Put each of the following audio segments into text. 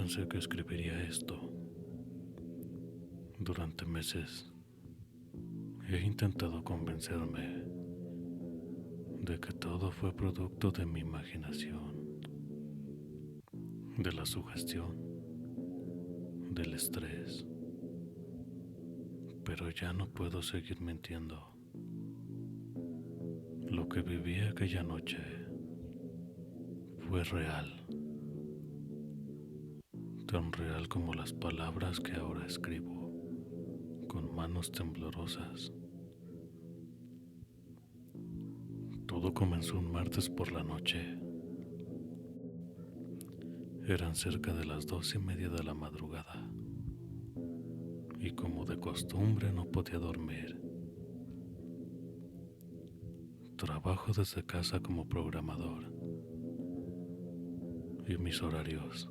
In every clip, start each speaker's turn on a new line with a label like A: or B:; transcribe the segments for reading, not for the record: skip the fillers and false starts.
A: pensé que escribiría esto. Durante meses he intentado convencerme de que todo fue producto de mi imaginación, de la sugestión, del estrés. Pero ya no puedo seguir mintiendo. Lo que viví aquella noche fue real, tan real como las palabras que ahora escribo con manos temblorosas. Todo comenzó un martes por la noche. Eran cerca de las 2:30 de la madrugada y como de costumbre no podía dormir. Trabajo desde casa como programador y mis horarios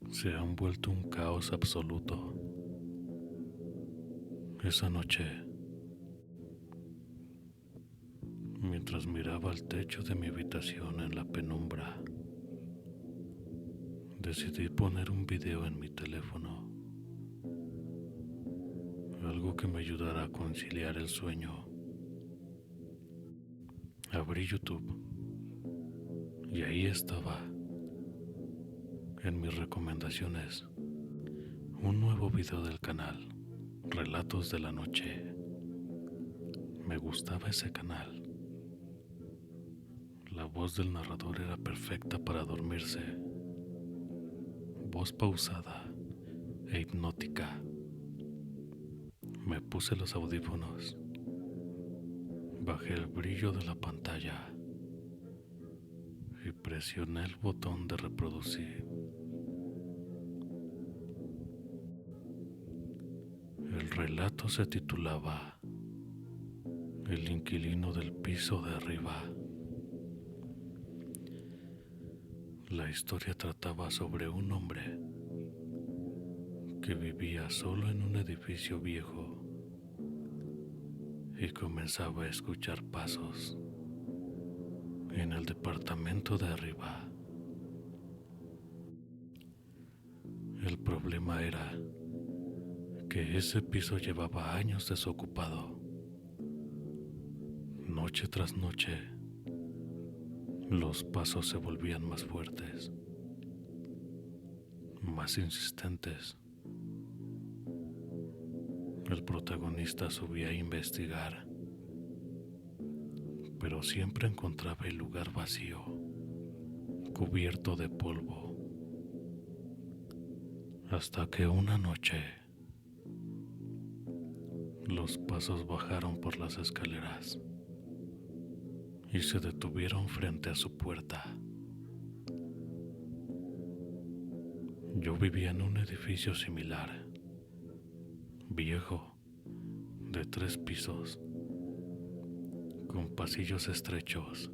A: se han vuelto un caos absoluto. Esa noche, mientras miraba al techo de mi habitación en la penumbra, decidí poner un video en mi teléfono, algo que me ayudara a conciliar el sueño. Abrí YouTube y ahí estaba, en mis recomendaciones, un nuevo video del canal, Relatos de la Noche. Me gustaba ese canal. La voz del narrador era perfecta para dormirse. Voz pausada e hipnótica. Me puse los audífonos. Bajé el brillo de la pantalla y presioné el botón de reproducir. El relato se titulaba El inquilino del piso de arriba. La historia trataba sobre un hombre que vivía solo en un edificio viejo y comenzaba a escuchar pasos en el departamento de arriba. El problema era que ese piso llevaba años desocupado. Noche tras noche, los pasos se volvían más fuertes, más insistentes. El protagonista subía a investigar, pero siempre encontraba el lugar vacío, cubierto de polvo. Hasta que una noche, los pasos bajaron por las escaleras y se detuvieron frente a su puerta. Yo vivía en un edificio similar, viejo, de 3 pisos, con pasillos estrechos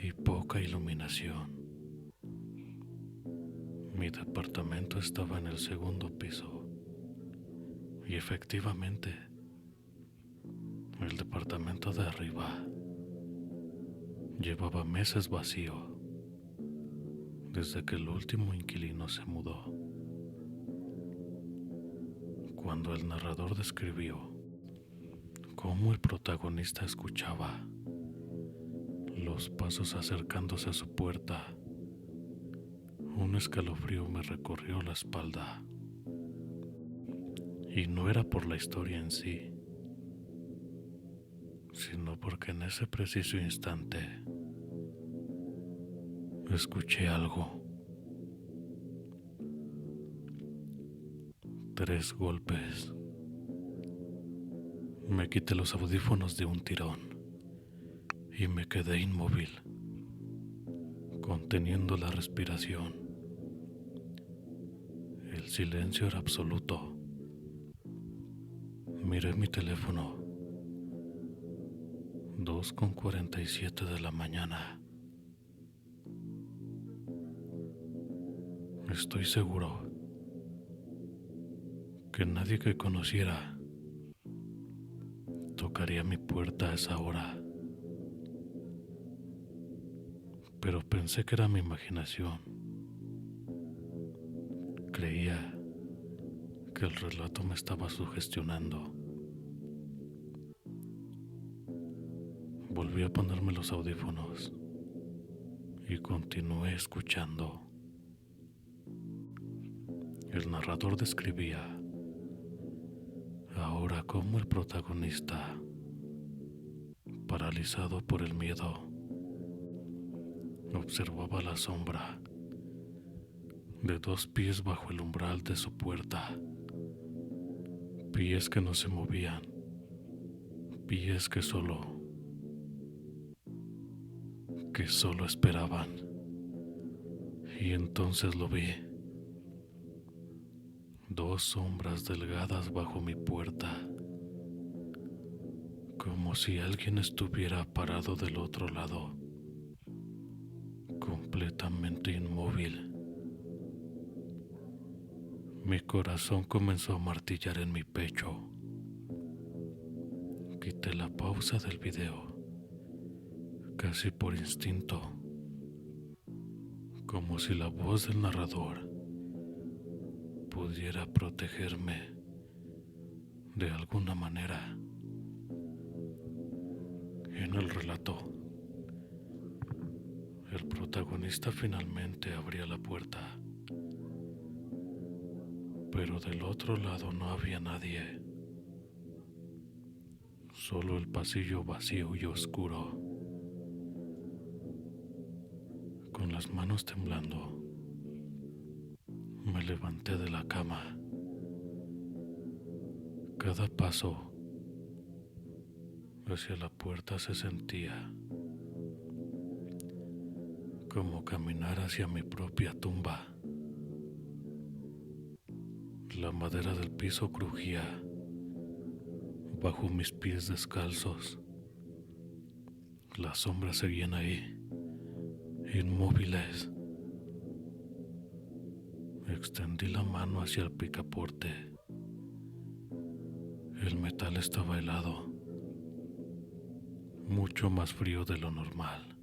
A: y poca iluminación. Mi departamento estaba en el 2.º piso y efectivamente, el departamento de arriba llevaba meses vacío desde que el último inquilino se mudó. Cuando el narrador describió cómo el protagonista escuchaba los pasos acercándose a su puerta, un escalofrío me recorrió la espalda. Y no era por la historia en sí, sino porque en ese preciso instante escuché algo. 3 golpes. Me quité los audífonos de un tirón y me quedé inmóvil, conteniendo la respiración. El silencio era absoluto. Miré mi teléfono. 2:47 de la mañana. Estoy seguro que nadie que conociera tocaría mi puerta a esa hora. pero pensé que era mi imaginación. Creía que el relato me estaba sugestionando. Volví a ponerme los audífonos y continué escuchando. El narrador describía ahora cómo el protagonista, paralizado por el miedo, observaba la sombra de 2 pies bajo el umbral de su puerta. Pies que no se movían, pies que solo esperaban. Y entonces lo vi. 2 sombras delgadas bajo mi puerta, como si alguien estuviera parado del otro lado, completamente inmóvil. Mi corazón comenzó a martillar en mi pecho. Quité la pausa del video, casi por instinto, como si la voz del narrador pudiera protegerme de alguna manera. En el relato, el protagonista finalmente abría la puerta, pero del otro lado no había nadie, solo el pasillo vacío y oscuro. Con las manos temblando, me levanté de la cama. Cada paso hacia la puerta se sentía como caminar hacia mi propia tumba. La madera del piso crujía bajo mis pies descalzos. Las sombras seguían ahí, inmóviles. Extendí la mano hacia el picaporte. El metal estaba helado, mucho más frío de lo normal.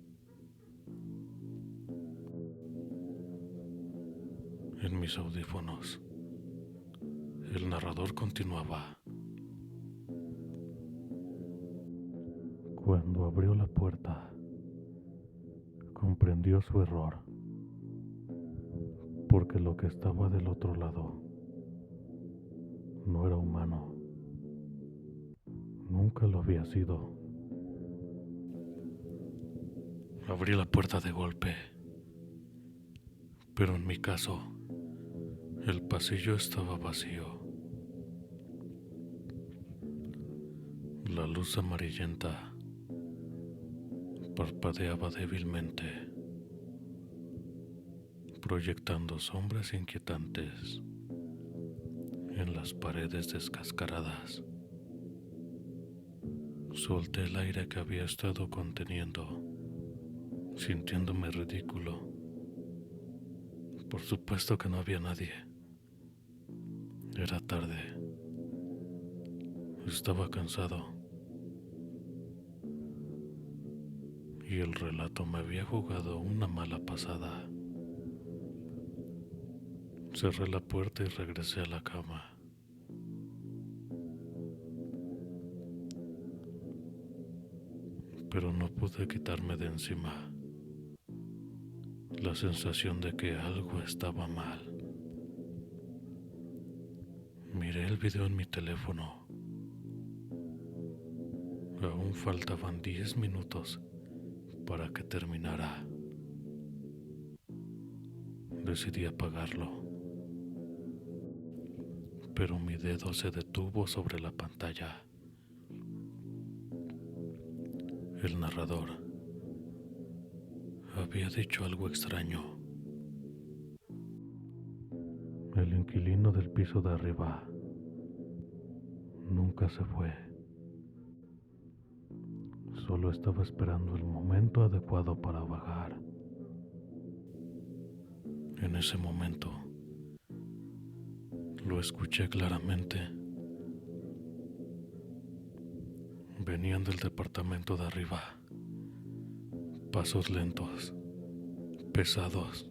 A: En mis audífonos, el narrador continuaba. Cuando abrió la puerta, comprendió su error, porque lo que estaba del otro lado no era humano. Nunca lo había sido. Abrí la puerta de golpe, pero en mi caso, el pasillo estaba vacío. La luz amarillenta parpadeaba débilmente, proyectando sombras inquietantes en las paredes descascaradas. Solté el aire que había estado conteniendo, sintiéndome ridículo. Por supuesto que no había nadie. Era tarde. Estaba cansado. Y el relato me había jugado una mala pasada. Cerré la puerta y regresé a la cama. Pero no pude quitarme de encima la sensación de que algo estaba mal. Miré el video en mi teléfono. Aún faltaban 10 minutos para que terminara. Decidí apagarlo, pero mi dedo se detuvo sobre la pantalla. El narrador había dicho algo extraño. El inquilino del piso de arriba nunca se fue. Solo estaba esperando el momento adecuado para bajar. En ese momento, lo escuché claramente. Venían del departamento de arriba. Pasos lentos, pesados,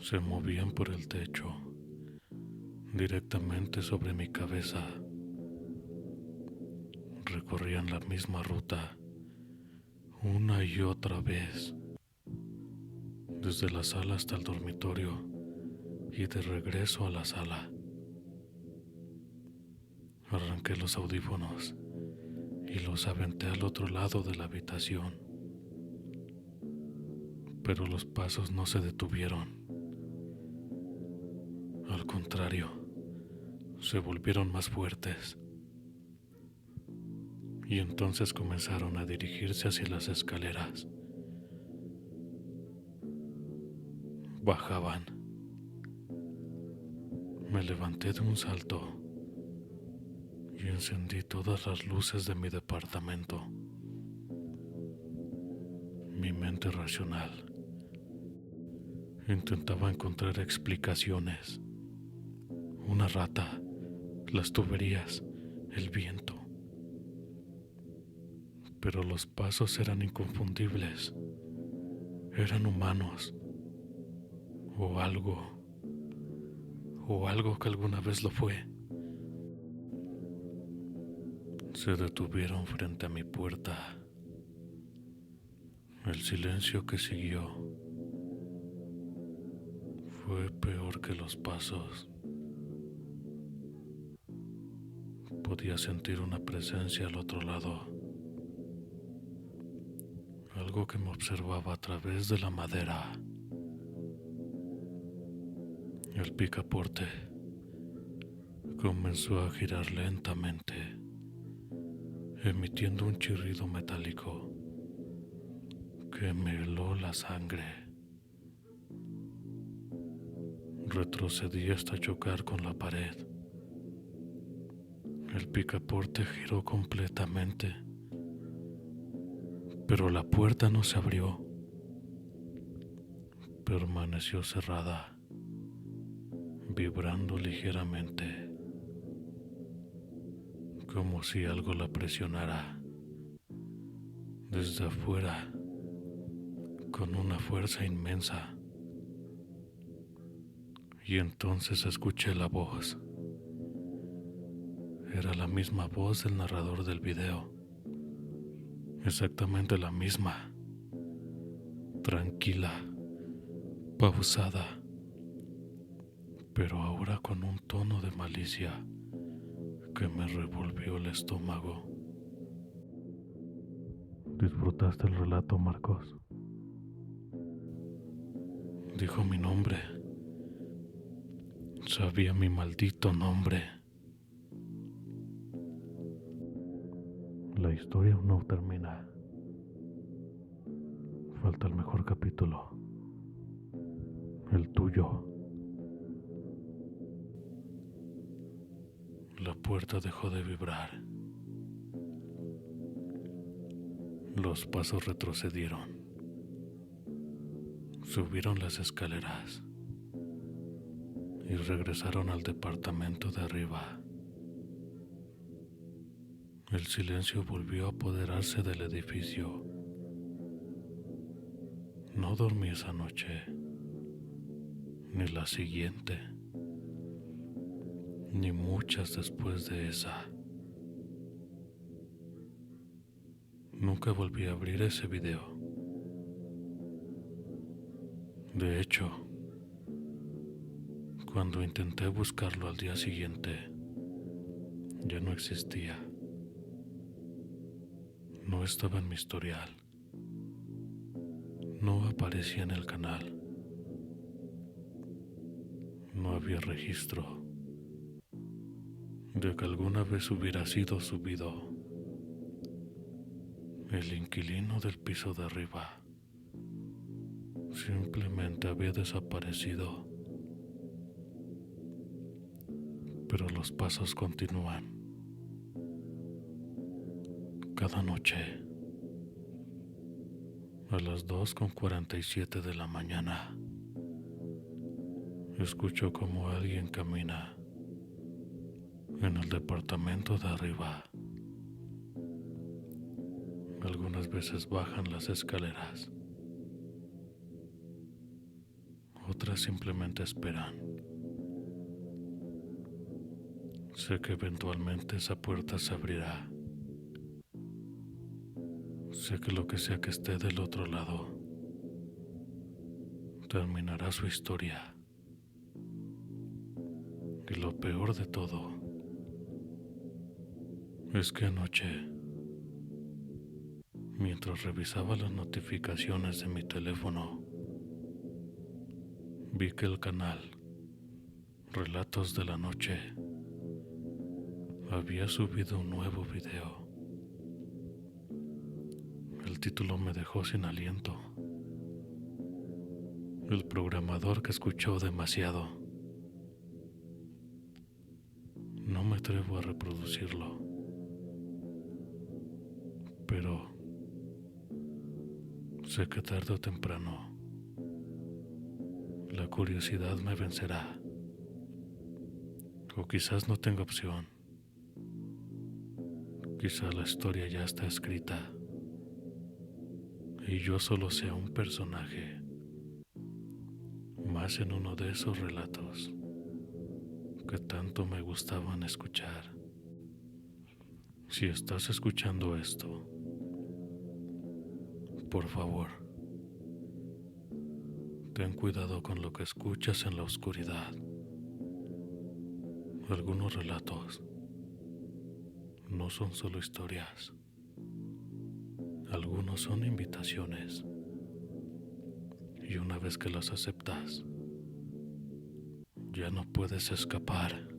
A: se movían por el techo, directamente sobre mi cabeza. Recorrían la misma ruta, una y otra vez, desde la sala hasta el dormitorio y de regreso a la sala. Arranqué los audífonos y los aventé al otro lado de la habitación, pero los pasos no se detuvieron. Al contrario, se volvieron más fuertes. Y entonces comenzaron a dirigirse hacia las escaleras. Bajaban. Me levanté de un salto y encendí todas las luces de mi departamento. Mi mente racional intentaba encontrar explicaciones. Una rata, las tuberías, el viento. Pero los pasos eran inconfundibles. Eran humanos. O algo que alguna vez lo fue. Se detuvieron frente a mi puerta. El silencio que siguió fue peor que los pasos. Podía sentir una presencia al otro lado. Algo que me observaba a través de la madera. El picaporte comenzó a girar lentamente, emitiendo un chirrido metálico que me heló la sangre. Retrocedí hasta chocar con la pared. El picaporte giró completamente, pero la puerta no se abrió. Permaneció cerrada, vibrando ligeramente, como si algo la presionara desde afuera con una fuerza inmensa. Y entonces escuché la voz. Era la misma voz del narrador del video, exactamente la misma, tranquila, pausada, pero ahora con un tono de malicia que me revolvió el estómago. ¿Disfrutaste el relato, Marcos? Dijo mi nombre. Sabía mi maldito nombre. La historia aún no termina. Falta el mejor capítulo. El tuyo. La puerta dejó de vibrar. Los pasos retrocedieron. Subieron las escaleras y regresaron al departamento de arriba. El silencio volvió a apoderarse del edificio. No dormí esa noche, ni la siguiente, ni muchas después de esa. Nunca volví a abrir ese video. De hecho, cuando intenté buscarlo al día siguiente, ya no existía. No estaba en mi historial. No aparecía en el canal. No había registro de que alguna vez hubiera sido subido. El inquilino del piso de arriba simplemente había desaparecido. Pero los pasos continúan. Cada noche, a las 2:47 de la mañana, escucho como alguien camina en el departamento de arriba. Algunas veces bajan las escaleras. otras simplemente esperan. Sé que eventualmente esa puerta se abrirá. Sé que lo que sea que esté del otro lado terminará su historia. Y lo peor de todo es que anoche, mientras revisaba las notificaciones de mi teléfono, vi que el canal Relatos de la Noche había subido un nuevo video. El título me dejó sin aliento. El programador que escuchó demasiado. No me atrevo a reproducirlo, pero sé que tarde o temprano la curiosidad me vencerá. O quizás no tenga opción. Quizá la historia ya está escrita y yo solo sea un personaje más en uno de esos relatos que tanto me gustaban escuchar. Si estás escuchando esto, por favor, ten cuidado con lo que escuchas en la oscuridad. Algunos relatos no son solo historias. Algunos son invitaciones. Y una vez que las aceptas, ya no puedes escapar.